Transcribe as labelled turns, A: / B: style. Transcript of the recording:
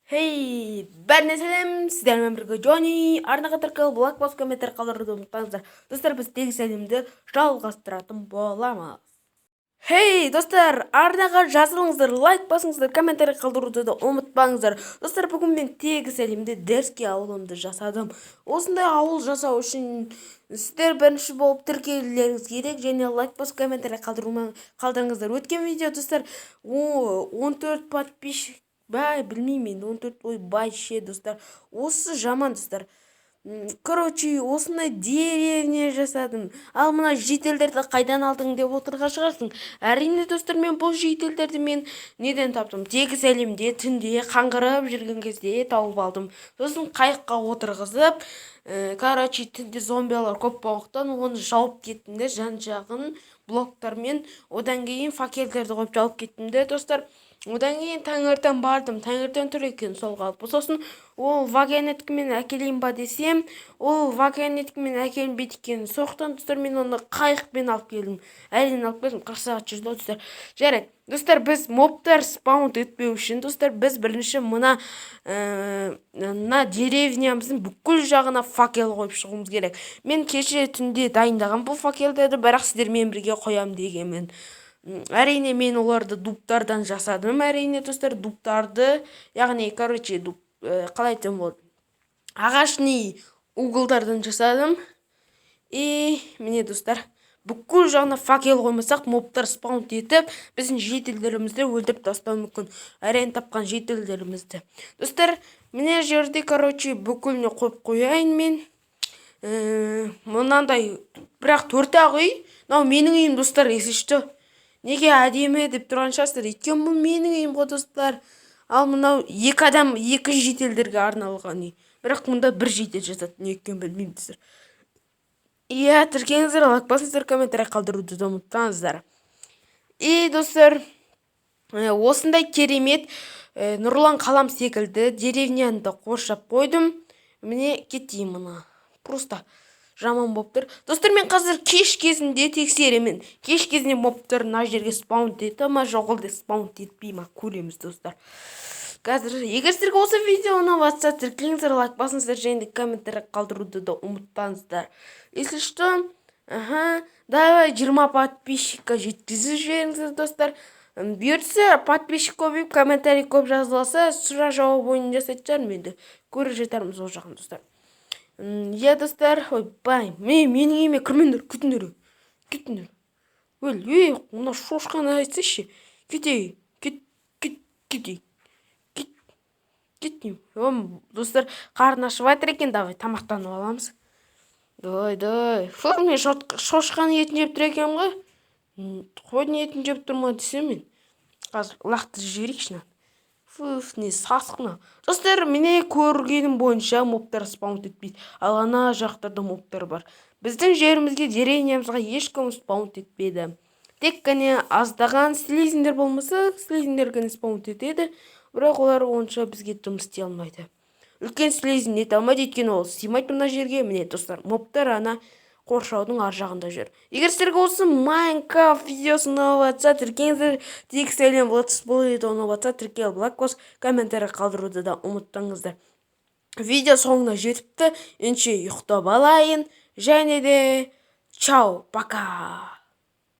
A: Хей, бәріне сәлем, сіздермен бірге Джонни, арнаға тіркел, блокпост комментар қалдыруды ұмытпаңыздар. Достар, біз тегіс әлемді жалғастыратын боламыз. Хей, достар, арнаға жазылыңыздар, лайк басыңыздар, комментар қалдыруды да ұмытпаңыздар. Достар, бүгін мен тегіс әлемде дерске ауылымды жасадым. Осындай ауыл жасау үшін сіздер бірінші болып тіркелулеріңіз керек, және лайк-пост комментарий қалдырыңыздар. Өткен видео, достар, 14 подписчик білмеймін, 14 бай ше, достар. Осы жаман, достар. Короче, осындай деревня жасадым. Ал мына жителдерді қайдан алдың деп отырған шығарсың. Әрине, достар, мен бұл жителдерді мен неден таптым? Тегіс әлемде түнде қаңғырып жүрген кезде тауып алдым. Сосын қайыққа отырғызып, короче, түнде зомбилар көп болғандықтан оны жауып кеттім де, жан-жағын блоктармен, одан кейін факелдерді қойып жауып кеттім де, достар. Одан кейін таңертең бардым, таңертең тұр екен сол қалып. Сосын ол вагонеткімен әкелейін ба десем, ол вагонеткімен әкелінбейді екен. Соқтан, достар, мен оны қайықпен алып келдім. Әрине алып келдім, 40 сағат жүрді, достар. Жарайды, достар, біз мобтар спаун етпеу үшін, достар, біз бірінші мына деревнямыздың бүкіл жағына факел қойып шығуымыз керек. Мен кеше түнде дайындаған бұл факелдерді, бірақ сіздермен бірге қоям дегенмін. Әрине, мен оларды дубтардан жасадым. Әрине, достар, дубтарды, яғни, короче, қалай айтсам болады, ағашный уголдардан жасадым. Міне, достар, бүкіл жағына факел қоймасақ, мобтар спаун етіп, біздің жителдерімізді өлтіріп тастау мүмкін. Әрине, тапқан жителдерімізді. Достар, міне жерде, короче, бүкіліне қойып қояйын мен. Мұнандай, бірақ 4-ақ үй. Менің үйім, достар, есішті. Неге әдемі деп тұрған шығарсыздар, өйткені бұл менің үйім ғой, достар. Ал мынау 2 адам 2 жителдерге арналған үй. Бірақ мұнда 1 жител жатады, өйткені білмеймін, достар. Тіркеліңіздер, лайк басыңыздар, комментарий қалдыруды да ұмытпаңыздар. Достар, осындай керемет нұрлан қалам секілді деревняны да қоршап қойдым. Міне кетейін мұны. Просто жаман болып тұр. Достар, мен қазір кеш кезінде тексеремін. Кеш кезінде мобтар мына жерге спаун етті ма, жоқ ол спаун етпей ма, көреміз, достар. Қазір, егер сіздерге осы видео ұнап жатса, тіркеліңіздер, лайк басыңыздар, және комментарий қалдыруды да ұмытпаңыздар. Если что, давай 20 подписчикқа жеткізіп жіберіңіздер, достар. Бұйыртса, подписчик көбейіп, комментарий көп жазылса, сұрақ жауап ойынын жасайтын шығармын енді. Көре жатармыз ол жағын, достар. Достар, ойбай, менің үйіме кірмеңдер, кетіңдер. Мына шошқаны айтсайшы. Кетейін. Достар, қарын ашып айтыр екен, давай тамақтанып аламыз. Давай. Мен шошқаны етін жеп тұр екен ғой. Қойдың етін жеп тұрма десем мен. Қазір лақты жіберейікші. Не сасқына. Достар, міне көргенім бойынша мобтар спаун етпейді. Ал ана жақтарда мобтар бар. Біздің жерімізге, деревнямызға ешкім спаун етпейді. Тек қана аздаған слизиндер болмаса, слизиндер ғана спаун етеді. Бірақ олар онша бізге жұмыс істей алмайды. Үлкен слизин ете алмайды, өйткені ол сыймайды мына жерге. Міне, достар, мобтар ана қоршаудың ар жағында жүр. Егер сіздерге осы Майнкрафт видеосы ұнап жатса, тіркеліңіздер, тегіс әлем летсплейді ұнап жатса, тіркел, блокпост, комментарий қалдыруды да ұмытпаңыздар. Видео соңына жетіпті, енше ұйықтап алайын, және де чао, пока.